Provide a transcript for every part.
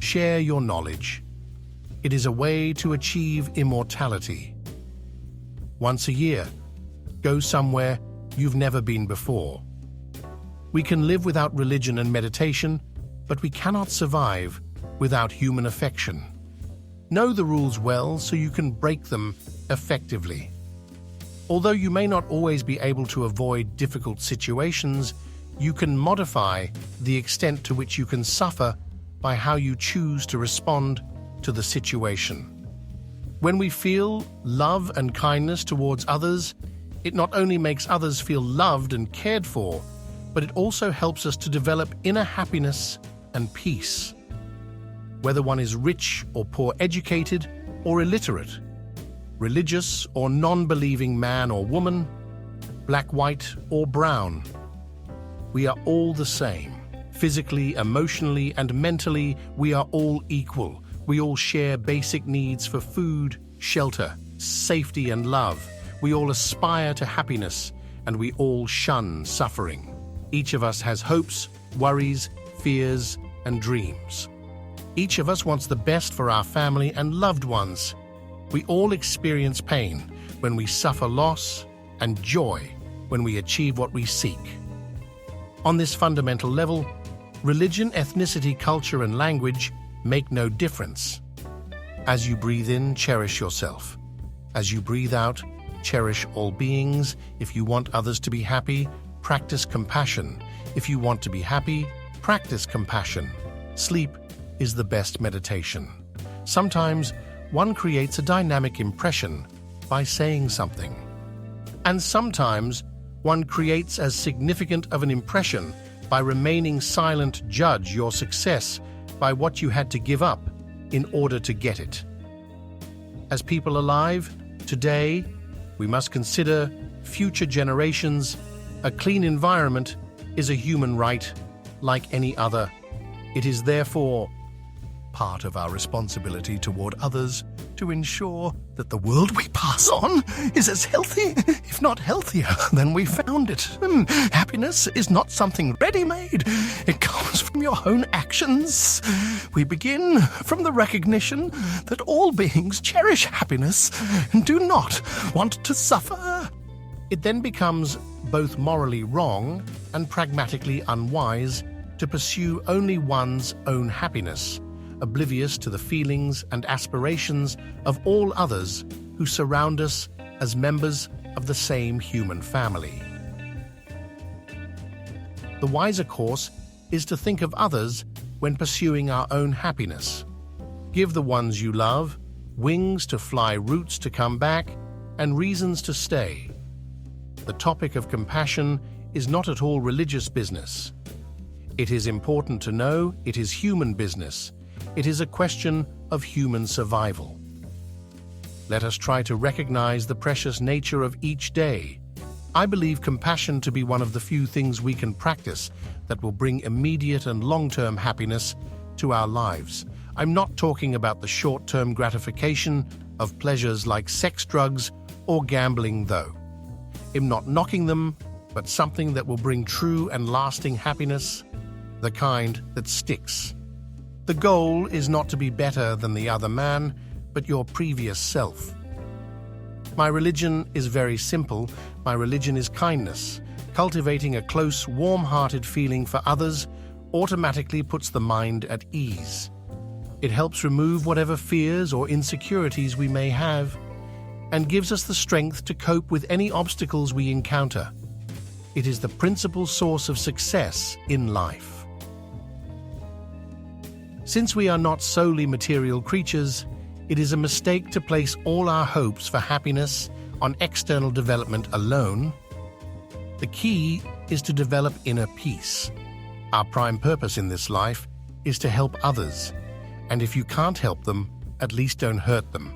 Share your knowledge. It is a way to achieve immortality. Once a year, go somewhere you've never been before. We can live without religion and meditation, but we cannot survive without human affection. Know the rules well so you can break them effectively. Although you may not always be able to avoid difficult situations, you can modify the extent to which you can suffer by how you choose to respond to the situation. When we feel love and kindness towards others, it not only makes others feel loved and cared for, but it also helps us to develop inner happiness and peace. Whether one is rich or poor educated or illiterate, religious or non-believing man or woman, black, white or brown, we are all the same. Physically, emotionally, and mentally, we are all equal. We all share basic needs for food, shelter, safety, and love. We all aspire to happiness, and we all shun suffering. Each of us has hopes, worries, fears, and dreams. Each of us wants the best for our family and loved ones. We all experience pain when we suffer loss, and joy when we achieve what we seek. On this fundamental level, religion, ethnicity, culture, and language make no difference. As you breathe in, cherish yourself. As you breathe out, cherish all beings. If you want others to be happy, practice compassion. If you want to be happy, practice compassion. Sleep is the best meditation. Sometimes one creates a dynamic impression by saying something. And sometimes one creates as significant of an impression by remaining silent. Judge your success by what you had to give up in order to get it. As people alive, today, we must consider future generations. A clean environment is a human right like any other. It is therefore part of our responsibility toward others to ensure that the world we pass on is as healthy, if not healthier, than we found it. Happiness is not something ready-made. It comes from your own actions. We begin from the recognition that all beings cherish happiness and do not want to suffer. It then becomes both morally wrong and pragmatically unwise to pursue only one's own happiness, oblivious to the feelings and aspirations of all others who surround us as members of the same human family. The wiser course is to think of others when pursuing our own happiness. Give the ones you love wings to fly, roots to come back, and reasons to stay. The topic of compassion is not at all religious business. It is important to know it is human business. It is a question of human survival. Let us try to recognize the precious nature of each day. I believe compassion to be one of the few things we can practice that will bring immediate and long-term happiness to our lives. I'm not talking about the short-term gratification of pleasures like sex, drugs, or gambling, though. I'm not knocking them, but something that will bring true and lasting happiness, the kind that sticks. The goal is not to be better than the other man, but your previous self. My religion is very simple. My religion is kindness. Cultivating a close, warm-hearted feeling for others automatically puts the mind at ease. It helps remove whatever fears or insecurities we may have and gives us the strength to cope with any obstacles we encounter. It is the principal source of success in life. Since we are not solely material creatures, it is a mistake to place all our hopes for happiness on external development alone. The key is to develop inner peace. Our prime purpose in this life is to help others, and if you can't help them, at least don't hurt them.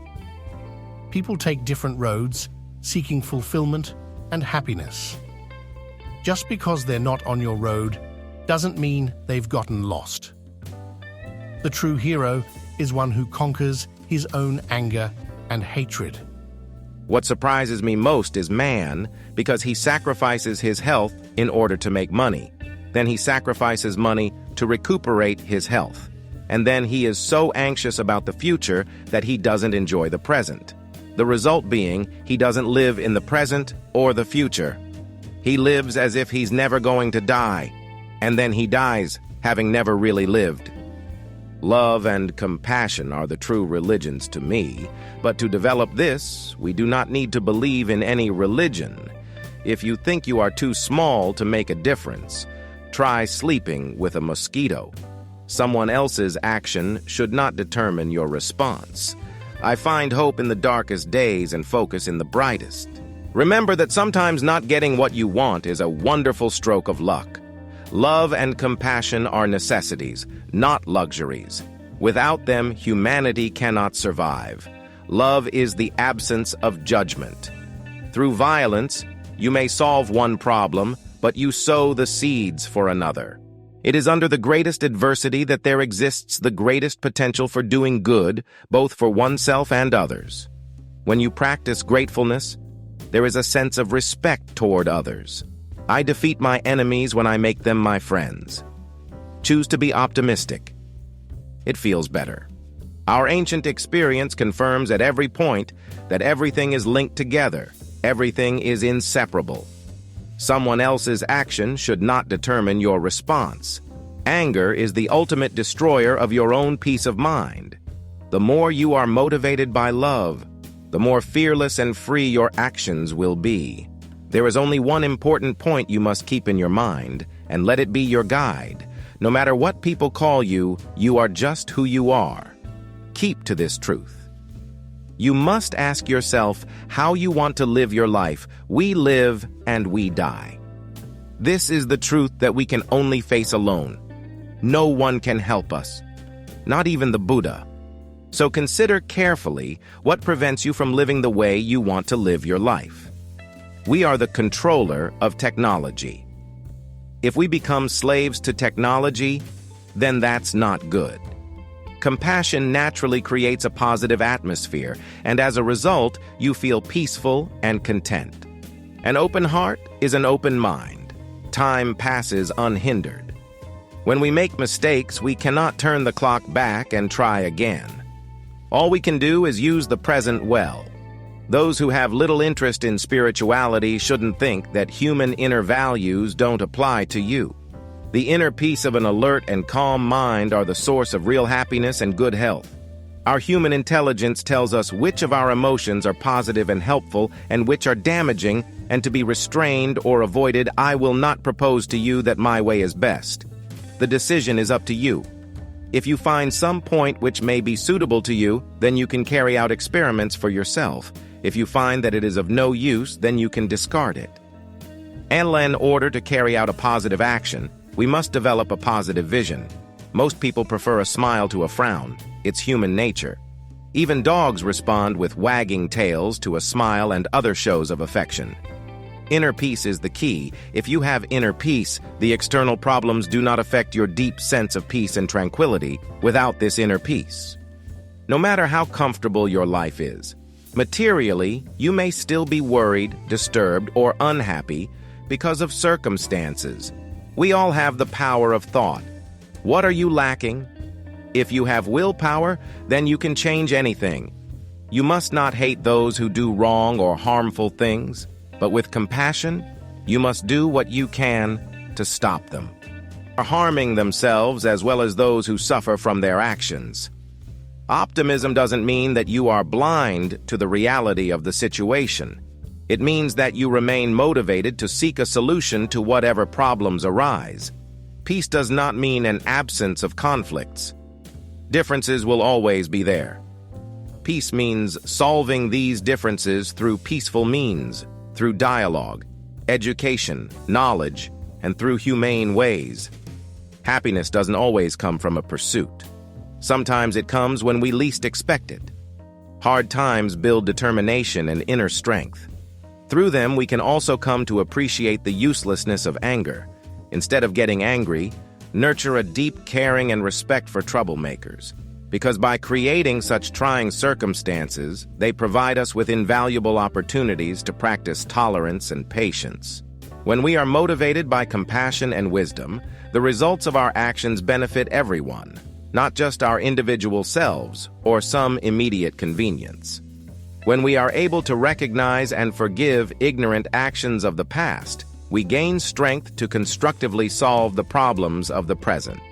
People take different roads, seeking fulfillment and happiness. Just because they're not on your road doesn't mean they've gotten lost. The true hero is one who conquers his own anger and hatred. What surprises me most is man, because he sacrifices his health in order to make money. Then he sacrifices money to recuperate his health. and then he is so anxious about the future that he doesn't enjoy the present. The result being, he doesn't live in the present or the future. He lives as if he's never going to die, and then he dies, having never really lived. Love and compassion are the true religions to me, but to develop this, we do not need to believe in any religion. If you think you are too small to make a difference, try sleeping with a mosquito. Someone else's action should not determine your response. I find hope in the darkest days and focus in the brightest. Remember that sometimes not getting what you want is a wonderful stroke of luck. Love and compassion are necessities, not luxuries. Without them, humanity cannot survive. Love is the absence of judgment. Through violence, you may solve one problem, but you sow the seeds for another. It is under the greatest adversity that there exists the greatest potential for doing good, both for oneself and others. When you practice gratefulness, there is a sense of respect toward others. I defeat my enemies when I make them my friends. Choose to be optimistic. It feels better. Our ancient experience confirms at every point that everything is linked together. Everything is inseparable. Someone else's action should not determine your response. Anger is the ultimate destroyer of your own peace of mind. The more you are motivated by love, the more fearless and free your actions will be. There is only one important point you must keep in your mind, and let it be your guide. No matter what people call you, you are just who you are. Keep to this truth. You must ask yourself how you want to live your life. We live and we die. This is the truth that we can only face alone. No one can help us, not even the Buddha. So consider carefully what prevents you from living the way you want to live your life. We are the controller of technology. If we become slaves to technology, then that's not good. Compassion naturally creates a positive atmosphere, and as a result, you feel peaceful and content. An open heart is an open mind. Time passes unhindered. When we make mistakes, we cannot turn the clock back and try again. All we can do is use the present well. Those who have little interest in spirituality shouldn't think that human inner values don't apply to you. The inner peace of an alert and calm mind are the source of real happiness and good health. Our human intelligence tells us which of our emotions are positive and helpful and which are damaging, and to be restrained or avoided. I will not propose to you that my way is best. The decision is up to you. If you find some point which may be suitable to you, then you can carry out experiments for yourself. If you find that it is of no use, then you can discard it. And in order to carry out a positive action, we must develop a positive vision. Most people prefer a smile to a frown. It's human nature. Even dogs respond with wagging tails to a smile and other shows of affection. Inner peace is the key. If you have inner peace, the external problems do not affect your deep sense of peace and tranquility without this inner peace. No matter how comfortable your life is, materially, you may still be worried, disturbed, or unhappy because of circumstances. We all have the power of thought. What are you lacking? If you have willpower, then you can change anything. You must not hate those who do wrong or harmful things, but with compassion, you must do what you can to stop them, harming themselves as well as those who suffer from their actions. Optimism doesn't mean that you are blind to the reality of the situation. It means that you remain motivated to seek a solution to whatever problems arise. Peace does not mean an absence of conflicts. Differences will always be there. Peace means solving these differences through peaceful means, through dialogue, education, knowledge, and through humane ways. Happiness doesn't always come from a pursuit. Sometimes it comes when we least expect it. Hard times build determination and inner strength. Through them, we can also come to appreciate the uselessness of anger. Instead of getting angry, nurture a deep caring and respect for troublemakers. Because by creating such trying circumstances, they provide us with invaluable opportunities to practice tolerance and patience. When we are motivated by compassion and wisdom, the results of our actions benefit everyone. not just our individual selves or some immediate convenience. When we are able to recognize and forgive ignorant actions of the past, we gain strength to constructively solve the problems of the present.